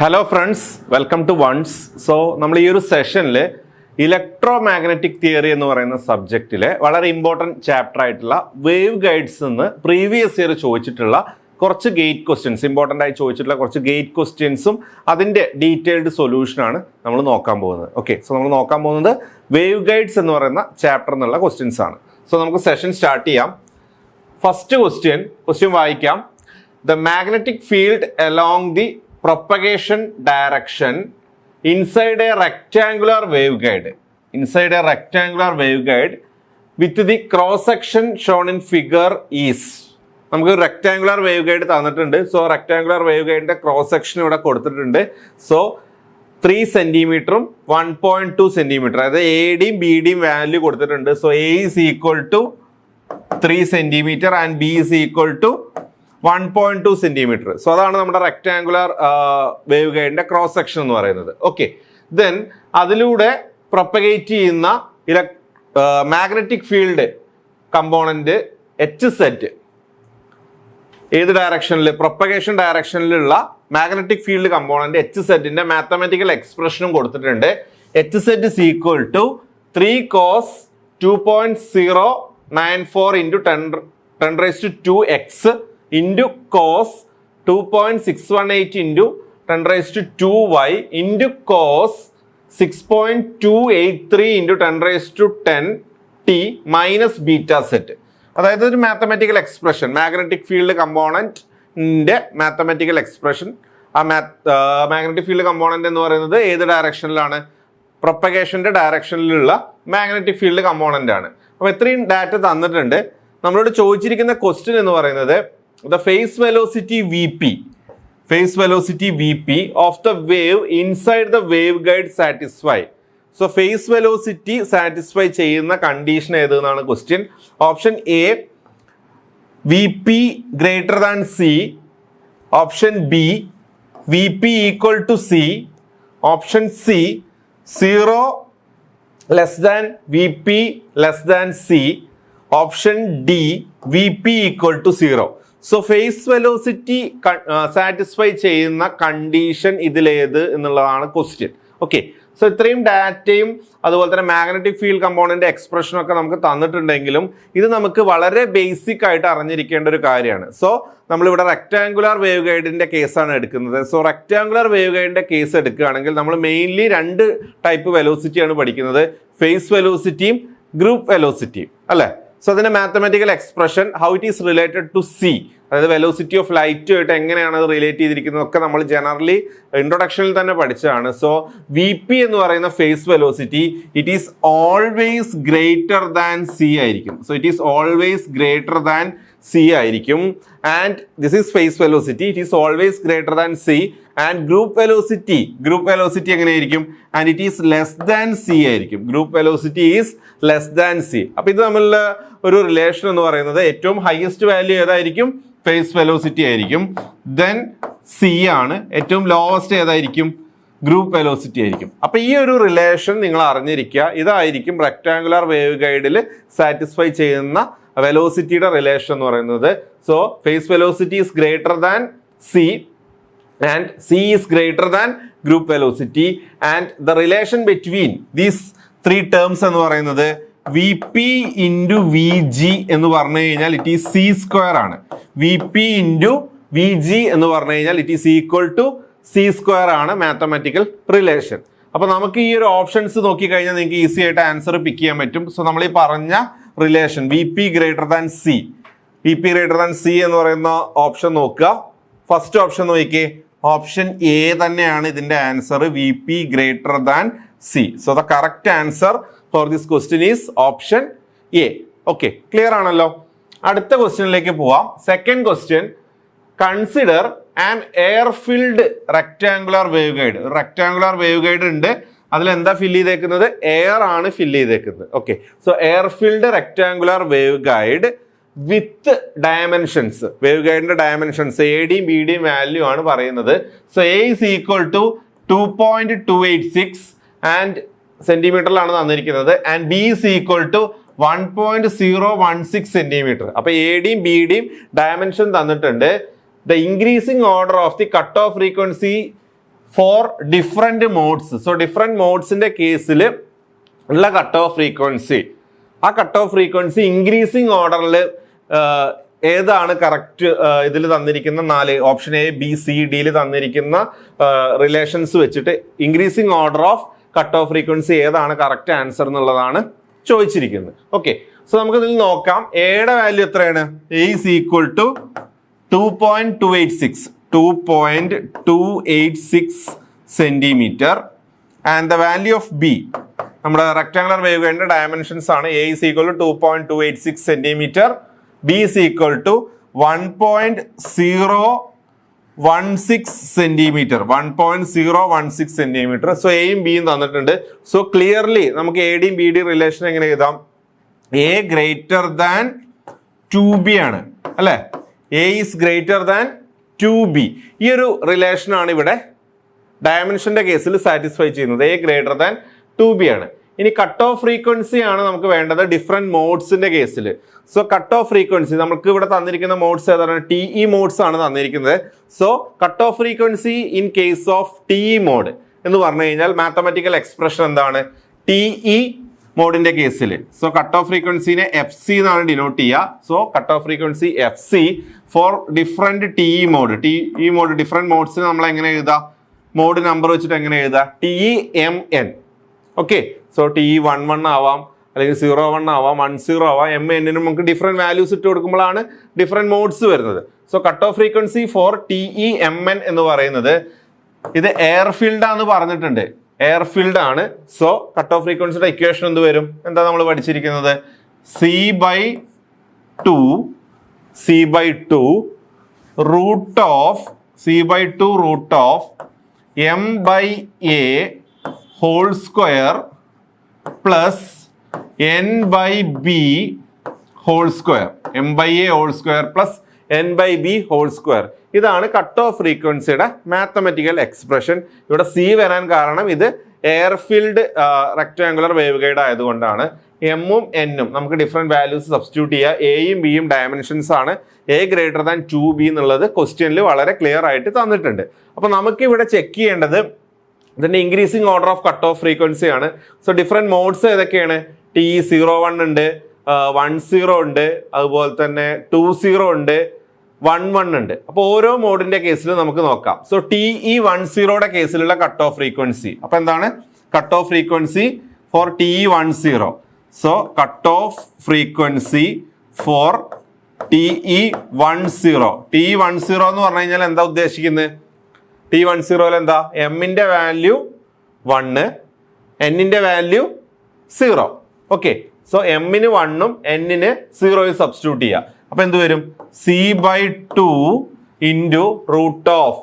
Hello friends, welcome to ones. So നമ്മൾ ഈ ഒരു സെഷനിൽ ഇലക്ട്രോ മാഗ്നറ്റിക് തിയറി എന്ന് പറയുന്ന സബ്ജക്റ്റിലെ വളരെ ഇമ്പോർട്ടൻറ്റ് ചാപ്റ്റർ ആയിട്ടുള്ള വേവ് ഗൈഡ്സ് എന്ന് പ്രീവിയസ് ഇയർ ചോദിച്ചിട്ടുള്ള കുറച്ച് ഗേറ്റ് ക്വസ്റ്റ്യൻസ്, ഇമ്പോർട്ടൻ്റ് ആയി ചോദിച്ചിട്ടുള്ള കുറച്ച് ഗേറ്റ് ക്വസ്റ്റ്യൻസും അതിൻ്റെ ഡീറ്റെയിൽഡ് സൊല്യൂഷനാണ് നമ്മൾ നോക്കാൻ പോകുന്നത്. ഓക്കെ, സോ നമ്മൾ നോക്കാൻ പോകുന്നത് വേവ് ഗൈഡ്സ് എന്ന് പറയുന്ന ചാപ്റ്റർ എന്നുള്ള ക്വസ്റ്റ്യൻസ് ആണ്. സോ നമുക്ക് സെഷൻ സ്റ്റാർട്ട് ചെയ്യാം. ഫസ്റ്റ് ക്വസ്റ്റ്യൻ വായിക്കാം. The magnetic field along the propagation direction inside a rectangular waveguide with the cross section shown in figure is. നമുക്ക് റെക്ടാങ്കുലർ വേവ് ഗൈഡ് തന്നിട്ടുണ്ട്. So rectangular wave ഗൈഡിന്റെ cross section ഇവിടെ കൊടുത്തിട്ടുണ്ട്. So 3 സെന്റിമീറ്ററും 1.2 centimetre, അതായത് A ഡിയും B ഡിയും value കൊടുത്തിട്ടുണ്ട്. So A is equal to 3 centimetre and B is equal to 1.2 centimetre. So അതാണ് നമ്മുടെ റെക്ടാങ്കുലർ വേവ് ഗൈഡിന്റെ ക്രോസ് സെക്ഷൻ എന്ന് പറയുന്നത്. ഓക്കെ, ദെൻ അതിലൂടെ പ്രൊപ്പഗേറ്റ് ചെയ്യുന്ന magnetic field component H set ഏത് ഡയറക്ഷനിൽ, പ്രൊപ്പഗേഷൻ ഡയറക്ഷനിലുള്ള മാഗ്നറ്റിക് ഫീൽഡ് കമ്പോണന്റ് എച്ച് സെറ്റിന്റെ മാത്തമാറ്റിക്കൽ എക്സ്പ്രഷനും കൊടുത്തിട്ടുണ്ട്. H set is equal to 3 cos 2.094 into 10 raised to 2x into cos 2.618 into 10 raised to 2y into cos 6.283 into 10 raised to 10t minus beta set. അതായത് ഒരു mathematical expression, magnetic field കമ്പോണന്റിന്റെ mathematical expression. ആ magnetic field component എന്ന് പറയുന്നത് ഏത് ഡയറക്ഷനിലാണ്? പ്രൊപ്പഗേഷന്റെ ഡയറക്ഷനിലുള്ള മാഗ്നറ്റിക് ഫീൽഡ് കമ്പോണന്റ് ആണ്. അപ്പോൾ ഇത്രയും ഡാറ്റ തന്നിട്ടുണ്ട്. നമ്മളോട് ചോദിച്ചിരിക്കുന്ന ക്വസ്റ്റ്യൻ എന്ന് പറയുന്നത് the phase velocity Vp of the wave inside the waveguide satisfy. So phase velocity satisfy ചെയ്യുന്ന കണ്ടീഷൻ ഏതെന്നാണ് question. Option A Vp greater than C, option B Vp equal to C, option C 0 less than Vp less than C, option D Vp equal to 0. So phase velocity satisfy ചെയ്യുന്ന condition ഇതിലേത് എന്നുള്ളതാണ് question. Okay, so ഇത്രയും ഡാറ്റയും അതുപോലെ തന്നെ magnetic field component എക്സ്പ്രഷനും ഒക്കെ നമുക്ക് തന്നിട്ടുണ്ടെങ്കിലും ഇത് നമുക്ക് വളരെ ബേസിക് ആയിട്ട് അറിഞ്ഞിരിക്കേണ്ട ഒരു കാര്യമാണ്. സോ നമ്മളിവിടെ റെക്ടാങ്കുലർ വേവ് ഗൈഡിന്റെ കേസാണ് എടുക്കുന്നത്. സോ റെക്ടാങ്കുലർ വേവ് ഗൈഡിന്റെ കേസ് എടുക്കുകയാണെങ്കിൽ നമ്മൾ മെയിൻലി 2 ടൈപ്പ് വെലോസിറ്റിയാണ് പഠിക്കുന്നത്, ഫേസ് വെലോസിറ്റിയും ഗ്രൂപ്പ് വെലോസിറ്റിയും, അല്ലേ? സോ അതിന്റെ mathematical expression, how it is related to C, അതായത് വെലോസിറ്റി ഓഫ് ലൈറ്റ് ആയിട്ട് എങ്ങനെയാണ് അത് റിലേറ്റ് ചെയ്തിരിക്കുന്നത് ഒക്കെ നമ്മൾ ജനറലി ഇൻട്രൊഡക്ഷനിൽ തന്നെ പഠിച്ചതാണ്. സോ വി പി എന്ന് പറയുന്ന phase velocity it is always greater than C ആയിരിക്കും. So it is always greater than C ആയിരിക്കും. And this is phase velocity, it is always greater than C. And group velocity എങ്ങനെയായിരിക്കും? And it is less than C ആയിരിക്കും. Group velocity is less than C. അപ്പൊ ഇത് തമ്മിലുള്ള ഒരു relation എന്ന് പറയുന്നത് ഏറ്റവും ഹയസ്റ്റ് വാല്യൂ ഏതായിരിക്കും? ഫേസ് വെലോസിറ്റി ആയിരിക്കും. ദെൻ സി ആണ്. ഏറ്റവും ലോവസ്റ്റ് ഏതായിരിക്കും? ഗ്രൂപ്പ് വെലോസിറ്റി ആയിരിക്കും. അപ്പൊ ഈ ഒരു റിലേഷൻ നിങ്ങൾ അറിഞ്ഞിരിക്കുക. ഇതായിരിക്കും റെക്ടാങ്കുലർ വേവ് ഗൈഡിൽ സാറ്റിസ്ഫൈ ചെയ്യുന്ന വെലോസിറ്റിയുടെ റിലേഷൻ എന്ന് പറയുന്നത്. So phase velocity is greater than C and C is greater than group velocity, and the relation between these 3 terms എന്ന് പറയുന്നത് Vp into Vg എന്ന് പറഞ്ഞു കഴിഞ്ഞാൽ ഇറ്റ് ഈസ് C സ്ക്വയർ ആണ്. Vp into Vg എന്ന് പറഞ്ഞു കഴിഞ്ഞാൽ it is equal to C square ആണ് മാത്തമാറ്റിക്കൽ റിലേഷൻ. അപ്പൊ നമുക്ക് ഈ ഒരു ഓപ്ഷൻസ് നോക്കി കഴിഞ്ഞാൽ നിങ്ങൾക്ക് ഈസി ആയിട്ട് ആൻസർ പിക്ക് ചെയ്യാൻ പറ്റും. സോ നമ്മൾ ഈ പറഞ്ഞ relation Vp greater than C എന്ന് പറയുന്ന ഓപ്ഷൻ നോക്കുക. ഫസ്റ്റ് ഓപ്ഷൻ നോക്കിക്കേ, ഓപ്ഷൻ എ തന്നെയാണ് ഇതിന്റെ answer, Vp greater than C. So the correct answer for this question is option A. Okay, clear ആണല്ലോ? അടുത്ത ക്വസ്റ്റ്യനിലേക്ക് പോവാം. Second question, consider an air filled rectangular wave guide. Rectangular wave guide ഉണ്ട്, അതിൽ എന്താ fill ചെയ്തേക്കുന്നത്? എയർ ആണ് fill ചെയ്തേക്കുന്നത്. Okay, so air filled rectangular wave guide വിത്ത് ഡയമെൻഷൻസ്, വേവ് ഗൈഡിന്റെ ഡയമെൻഷൻസ് എ ഡിയും ബി ഡിയും വാല്യൂ ആണ് പറയുന്നത്. So A is equal to 2.286 and സെന്റിമീറ്ററിലാണ് തന്നിരിക്കുന്നത്. And B is equal to 1.016 centimetre. അപ്പൊ എ ഡിയും ബി ഡിയും ഡയമെൻഷൻ തന്നിട്ടുണ്ട്. the increasing order of the cutoff frequency for different modes. So different മോഡ്സിന്റെ കേസിൽ ഉള്ള കട്ട് ഓഫ് ഫ്രീക്വൻസി, ആ കട്ട് ഓഫ് ഫ്രീക്വൻസി ഇൻക്രീസിങ് ഓർഡറിൽ ഏതാണ് കറക്റ്റ് ഇതിൽ തന്നിരിക്കുന്ന 4 ഓപ്ഷൻ എ ബി സി ഡിയിൽ തന്നിരിക്കുന്ന റിലേഷൻസ് വെച്ചിട്ട് increasing order of cut off frequency ഏതാണ് കറക്റ്റ് ആൻസർ എന്നുള്ളതാണ് ചോദിച്ചിരിക്കുന്നത്. ഓക്കെ, സോ നമുക്ക് ഇതിൽ നോക്കാം. എയുടെ വാല്യൂ എത്രയാണ്? A is equal to 2.286 centimetre and the value of B, നമ്മുടെ റെക്ടാങ്കുലർ വേവ് ഗൈഡിന്റെ ഡയമെൻഷൻസ് ആണ്. A is equal to 2.286 centimetre, B is equal to 1.016 centimetre, 1.016 centimetre. So എയും ബിയും തന്നിട്ടുണ്ട്. സോ ക്ലിയർലി നമുക്ക് എ ഡിയും ബി ഡിയും റിലേഷൻ എങ്ങനെ എഴുതാം? എ ഗ്രേറ്റർ ദാൻ 2b ആണ് അല്ലെ? A is greater than 2b. ഈ ഒരു റിലേഷൻ ആണ് ഇവിടെ ഡയമെൻഷന്റെ കേസിൽ സാറ്റിസ്ഫൈ ചെയ്യുന്നത്. എ ഗ്രേറ്റർ ദാൻ 2b ആണ്. ഇനി കട്ട് ഓഫ് ഫ്രീക്വൻസി ആണ് നമുക്ക് വേണ്ടത് ഡിഫറെന്റ് മോഡ്സിന്റെ കേസിൽ. സോ കട്ട് ഓഫ് ഫ്രീക്വൻസി നമുക്ക് ഇവിടെ തന്നിരിക്കുന്ന മോഡ്സ് ഏതാണ്? TE മോഡ്സ് ആണ് തന്നിരിക്കുന്നത്. So cut off frequency in case of TE mode എന്ന് പറഞ്ഞു കഴിഞ്ഞാൽ മാത്തമാറ്റിക്കൽ എക്സ്പ്രഷൻ എന്താണ്? TE മോഡിന്റെ കേസിൽ സോ കട്ട് ഓഫ് ഫ്രീക്വൻസിനെ FC എന്നാണ് ഡിനോട്ട് ചെയ്യുക. So cut off frequency FC for different TE mode. TE mode different മോഡ്സിന് നമ്മൾ എങ്ങനെ എഴുതാം? മോഡ് നമ്പർ വെച്ചിട്ട് എങ്ങനെ എഴുതാം? TEMN. ഓക്കെ, സോ TE11 ആവാം, അല്ലെങ്കിൽ 01 ആവാം, 10 ആവാം. MN നമുക്ക് ഡിഫറെന്റ് വാല്യൂസ് ഇട്ട് കൊടുക്കുമ്പോഴാണ് ഡിഫറെന്റ് മോഡ്സ് വരുന്നത്. So cut off frequency for TEMN എന്ന് പറയുന്നത് ഇത് എയർഫീൽഡ് ആണെന്ന് പറഞ്ഞിട്ടുണ്ട്. എയർഫീൽഡ് ആണ്. സോ കട്ട് ഓഫ് ഫ്രീക്വൻസിയുടെ ഇക്വേഷൻ എന്ത് വരും? എന്താ നമ്മൾ പഠിച്ചിരിക്കുന്നത്? C/2 root of M/A whole square plus N/B whole square, M/A whole square plus N/B whole square. ഇതാണ് കട്ട് ഓഫ് ഫ്രീക്വൻസിയുടെ മാത്തമാറ്റിക്കൽ എക്സ്പ്രഷൻ. ഇവിടെ C വരാൻ കാരണം ഇത് എയർഫീൽഡ് റെക്ടാങ്കുലർ വേവ് ഗൈഡ് ആയതുകൊണ്ടാണ്. എമ്മും എന്നും നമുക്ക് ഡിഫറെന്റ് വാല്യൂസ് സബ്സ്റ്റിറ്റ്യൂട്ട് ചെയ്യുക. എയും ബിയും ഡയമെൻഷൻസ് ആണ്. എ ഗ്രേറ്റർ ദാൻ 2b എന്നുള്ളത് ക്വസ്റ്റ്യനിൽ വളരെ ക്ലിയർ ആയിട്ട് തന്നിട്ടുണ്ട്. അപ്പൊ നമുക്ക് ഇവിടെ ചെക്ക് ചെയ്യേണ്ടത് ഇതിന്റെ increasing order of cut off frequency ആണ്. സോ ഡിഫറെന്റ് മോഡ്സ് ഏതൊക്കെയാണ്? TE01 ഉണ്ട്, 10 ഉണ്ട്, അതുപോലെ തന്നെ 20 ഉണ്ട്, 11 ഉണ്ട്. അപ്പോൾ ഓരോ മോഡിന്റെ കേസിൽ നമുക്ക് നോക്കാം. സോ TE10യുടെ കേസിലുള്ള കട്ട് ഓഫ് ഫ്രീക്വൻസി അപ്പൊ എന്താണ്? Cut off frequency for TE10. So cut off frequency for TE10. TE10 എന്ന് പറഞ്ഞു കഴിഞ്ഞാൽ എന്താ ഉദ്ദേശിക്കുന്നത്? T10 എന്താ? എമ്മിന്റെ വാല്യൂ 1, എന്നിന്റെ വാല്യൂ 0. ഓക്കെ, സോ എമ്മിന് 1ഉം എന്നിന് 0 സബ്സ്റ്റിറ്റ്യൂട്ട് ചെയ്യുക. അപ്പൊ എന്ത് വരും? C/2 ഇൻറ്റു റൂട്ട് ഓഫ്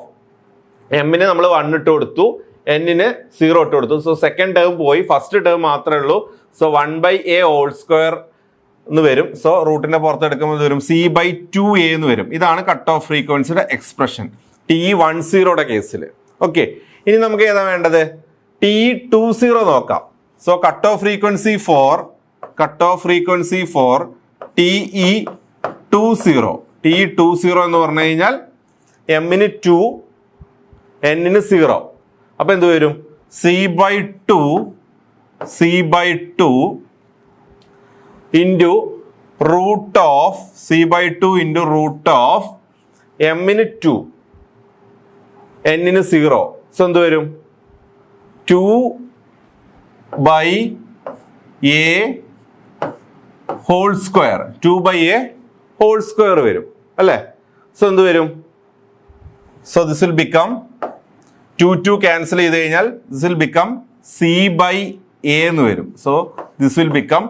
എമ്മിന് നമ്മൾ 1 ഇട്ട് കൊടുത്തു, എന്നിന് 0 ഇട്ട് കൊടുത്തു. സോ സെക്കൻഡ് ടേം പോയി, ഫസ്റ്റ് ടേം മാത്രമേ ഉള്ളൂ. സോ 1/A ഹോൾ സ്ക്വയർ എന്ന് വരും. സോ റൂട്ടിന്റെ പുറത്ത് എടുക്കുമ്പോൾ വരും C/2A എന്ന് വരും. ഇതാണ് കട്ട് ഓഫ് ഫ്രീക്വൻസിയുടെ എക്സ്പ്രഷൻ TE10യുടെ കേസിൽ. ഓക്കെ, ഇനി നമുക്ക് ഏതാ വേണ്ടത്? TE20 നോക്കാം. So cut off frequency for TE20 എന്ന് പറഞ്ഞു കഴിഞ്ഞാൽ എമ്മിന് 2, എന്നിന് 0. അപ്പൊ എന്ത് വരും? C/2 ഇൻറ്റു റൂട്ട് ഓഫ് എമ്മിന് 2, എന്നിന് 0. സോ എന്ത് വരും? 2/A whole square, 2/A whole square വരും അല്ലേ? സോ എന്ത് വരും? So this will become 2 cancel ചെയ്ത് കഴിഞ്ഞാൽ ദിസ് വിൽ ബിക്കം C/A എന്ന് വരും. So this will become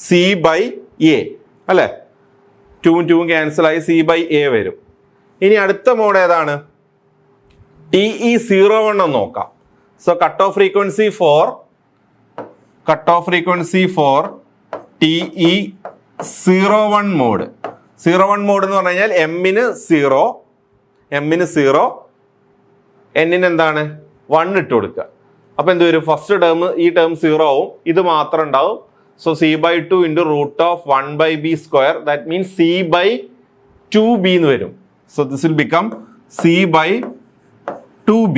C/A അല്ലേ? 2 ക്യാൻസൽ ആയി C/A വരും. ഇനി അടുത്ത മോഡ് ഏതാണ്? TE01 നോക്കാം. So cut off frequency for TE01 mode. 01 mode എന്ന് പറഞ്ഞു കഴിഞ്ഞാൽ എമ്മിന് 0, എന്നിന് എന്താണ്? 1 ഇട്ട് കൊടുക്കുക. അപ്പൊ എന്ത് വരും? ഫസ്റ്റ് ടേം ഈ ടേം 0 ആവും, ഇത് മാത്രം ഉണ്ടാവും. So C/2 into root of 1/B square, that means C/2B എന്ന് വരും. So this will become C/2B.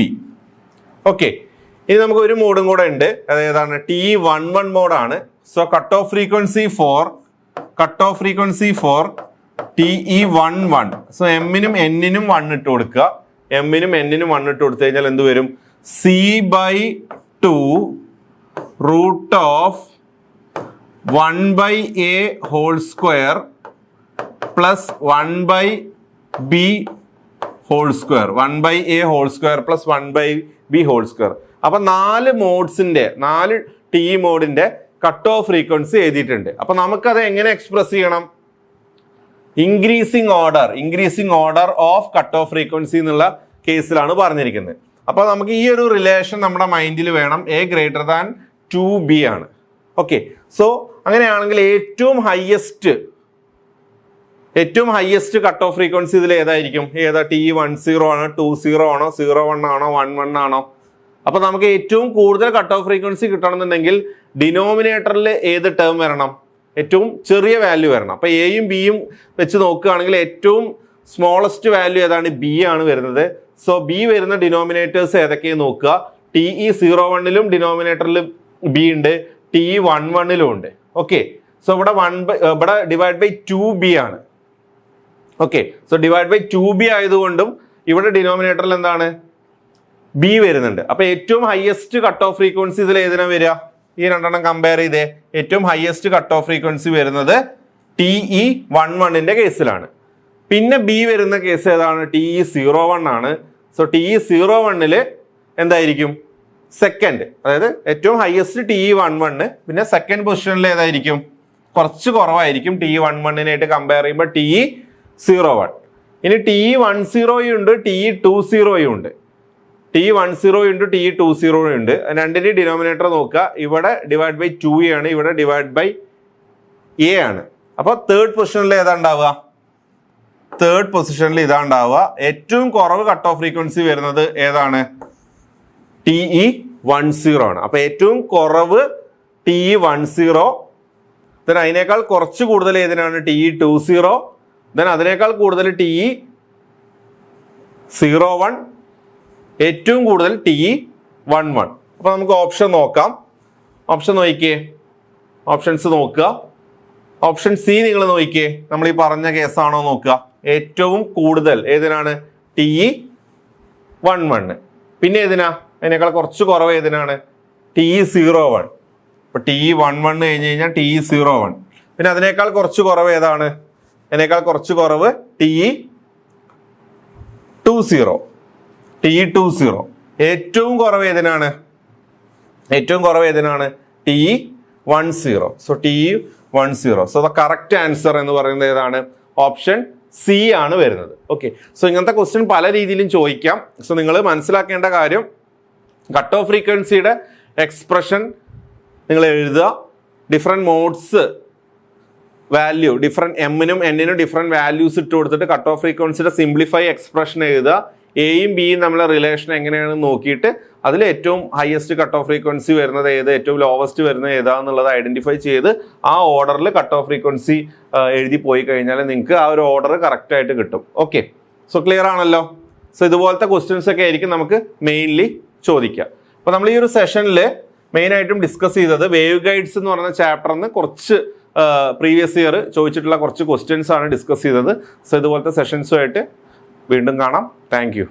Okay, ഇനി നമുക്ക് ഒരു മോഡും കൂടെ ഉണ്ട്, അത് ഏതാണ്? TE11 മോഡാണ്. So cut off frequency for TE11. So എമ്മിനും എന്നിനും 1 ഇട്ട് കൊടുക്കുക. എമ്മിനും എന്നിനും 1 ഇട്ട് കൊടുത്തു കഴിഞ്ഞാൽ എന്ത് വരും? C/2 root of 1/A whole square plus 1/B whole square, 1/A whole square plus 1/B whole square. അപ്പൊ 4 TE മോഡിന്റെ കട്ട് ഓഫ് ഫ്രീക്വൻസി എഴുതിയിട്ടുണ്ട്. അപ്പൊ നമുക്കത് എങ്ങനെ എക്സ്പ്രസ് ചെയ്യണം? Increasing order of cut off frequency എന്നുള്ള കേസിലാണ് പറഞ്ഞിരിക്കുന്നത്. അപ്പൊ നമുക്ക് ഈ ഒരു റിലേഷൻ നമ്മുടെ മൈൻഡിൽ വേണം. A ഗ്രേറ്റർ ദാൻ 2B ആണ്. ഓക്കെ, സോ അങ്ങനെയാണെങ്കിൽ ഏറ്റവും ഹയസ്റ്റ് കട്ട് ഓഫ് ഫ്രീക്വൻസി ഇതിൽ ഏതായിരിക്കും? ഏതാ? TE10 ആണോ, 20 ആണോ, 01 ആണോ, 11 ആണോ? അപ്പൊ നമുക്ക് ഏറ്റവും കൂടുതൽ കട്ട് ഓഫ് ഫ്രീക്വൻസി കിട്ടണമെന്നുണ്ടെങ്കിൽ ഡിനോമിനേറ്ററിൽ ഏത് ടേം വരണം? ഏറ്റവും ചെറിയ വാല്യൂ വരണം. അപ്പൊ എയും ബിയും വെച്ച് നോക്കുകയാണെങ്കിൽ ഏറ്റവും സ്മോളസ്റ്റ് വാല്യൂ ഏതാണ്? ബി ആണ് വരുന്നത്. സോ ബി വരുന്ന ഡിനോമിനേറ്റേഴ്സ് ഏതൊക്കെയാണ് നോക്കുക. TE01 ഡിനോമിനേറ്ററിൽ ബി ഉണ്ട്, TE11 ഉണ്ട്. ഓക്കെ, സോ ഇവിടെ ഡിവൈഡ് ബൈ 2B ആണ്. Okay, so divide by 2B ആയതുകൊണ്ടും ഇവിടെ ഡിനോമിനേറ്ററിൽ എന്താണ്? ബി വരുന്നുണ്ട്. അപ്പൊ ഏറ്റവും ഹയസ്റ്റ് കട്ട് ഓഫ് ഫ്രീക്വൻസി ഇതിൽ ഏതിനാ വരിക? ഈ രണ്ടെണ്ണം കമ്പയർ ചെയ്തേ. ഏറ്റവും ഹയസ്റ്റ് കട്ട് ഓഫ് ഫ്രീക്വൻസി വരുന്നത് TE11 കേസിലാണ്. പിന്നെ ബി വരുന്ന കേസ് ഏതാണ്? TE01 ആണ്. സോ TE01 എന്തായിരിക്കും? സെക്കൻഡ്, അതായത് ഏറ്റവും ഹയസ്റ്റ് TE11, പിന്നെ സെക്കൻഡ് പൊസിഷനിൽ ഏതായിരിക്കും? കുറച്ച് കുറവായിരിക്കും TE11 കമ്പയർ ചെയ്യുമ്പോൾ TE01. ഇനി TE10 ഉണ്ട്, TE20 ഉണ്ട്. TE10 ഉണ്ട്, TE20 ഉണ്ട്. രണ്ടിന്റെ ഡിനോമിനേറ്റർ നോക്കുക. ഇവിടെ ഡിവൈഡ് ബൈ 2A ആണ്, ഇവിടെ ഡിവൈഡ് ബൈ A ആണ്. അപ്പൊ തേർഡ് പൊസിഷനിൽ ഏതാ ഉണ്ടാവുക? തേർഡ് പൊസിഷനിൽ ഇതാ ഉണ്ടാവുക. ഏറ്റവും കുറവ് കട്ട് ഓഫ് ഫ്രീക്വൻസി വരുന്നത് ഏതാണ്? TE10 ആണ്. അപ്പൊ ഏറ്റവും കുറവ് TE10, ദെൻ അതിനേക്കാൾ കുറച്ച് കൂടുതൽ ഏതിനാണ്? TE20, ദെൻ അതിനേക്കാൾ കൂടുതൽ TE01, ഏറ്റവും കൂടുതൽ TE11. അപ്പൊ നമുക്ക് ഓപ്ഷൻ നോക്കാം. ഓപ്ഷൻ നോക്കിക്കേ, ഓപ്ഷൻസ് നോക്കുക. ഓപ്ഷൻ സി നിങ്ങൾ നോക്കിക്കേ, നമ്മൾ ഈ പറഞ്ഞ കേസാണോ നോക്കുക. ഏറ്റവും കൂടുതൽ ഏതിനാണ്? TE11. പിന്നെ ഏതിനാ? അതിനേക്കാൾ കുറച്ച് കുറവ് ഏതിനാണ്? TE01. ഇപ്പൊ TE11 കഴിഞ്ഞ് കഴിഞ്ഞാൽ TE01. പിന്നെ അതിനേക്കാൾ കുറച്ച് കുറവ് ഏതാണ്? അതിനേക്കാൾ കുറച്ച് കുറവ് TE20. ഏറ്റവും കുറവ് ഏതിനാണ്? TE10. So TE10. So the correct answer എന്ന് പറയുന്നത് ഏതാണ്? ഓപ്ഷൻ സി ആണ് വരുന്നത്. ഓക്കെ, സോ ഇങ്ങനത്തെ ക്വസ്റ്റ്യൻ പല രീതിയിലും ചോദിക്കാം. സോ നിങ്ങൾ മനസ്സിലാക്കേണ്ട കാര്യം, കട്ട് ഓഫ് ഫ്രീക്വൻസിയുടെ എക്സ്പ്രഷൻ നിങ്ങൾ എഴുതുക. ഡിഫറെൻറ്റ് മോഡ്സ് വാല്യൂ, എമ്മിനും എന്നിനും ഡിഫറെൻറ്റ് വാല്യൂസ് ഇട്ട് കൊടുത്തിട്ട് കട്ട് ഓഫ് ഫ്രീക്വൻസിയുടെ സിംപ്ലിഫൈ എക്സ്പ്രഷൻ എഴുതുക. എയും ബിയും തമ്മിലെ റിലേഷൻ എങ്ങനെയാണെന്ന് നോക്കിയിട്ട് അതിൽ ഏറ്റവും ഹയസ്റ്റ് കട്ട് ഓഫ് ഫ്രീക്വൻസി വരുന്നത് ഏത്, ഏറ്റവും ലോവസ്റ്റ് വരുന്നത് ഏതാന്നുള്ളത് ഐഡന്റിഫൈ ചെയ്ത് ആ ഓർഡറിൽ കട്ട് ഓഫ് ഫ്രീക്വൻസി എഴുതി പോയി കഴിഞ്ഞാൽ നിങ്ങൾക്ക് ആ ഒരു ഓർഡർ കറക്റ്റ് ആയിട്ട് കിട്ടും. ഓക്കെ, സോ ക്ലിയർ ആണല്ലോ. സോ ഇതുപോലത്തെ ക്വസ്റ്റ്യൻസ് ഒക്കെ ആയിരിക്കും നമുക്ക് മെയിൻലി ചോദിക്കുക. അപ്പോൾ നമ്മൾ ഈ ഒരു സെഷനിൽ മെയിനായിട്ടും ഡിസ്കസ് ചെയ്തത് വേവ് ഗൈഡ്സ് എന്ന് പറയുന്ന ചാപ്റ്ററിന് കുറച്ച് പ്രീവിയസ് ഇയർ ചോദിച്ചിട്ടുള്ള കുറച്ച് ക്വസ്റ്റ്യൻസ് ആണ് ഡിസ്കസ് ചെയ്തത്. സോ ഇതുപോലത്തെ സെഷൻസുമായിട്ട് വീണ്ടും കാണാം. Thank you.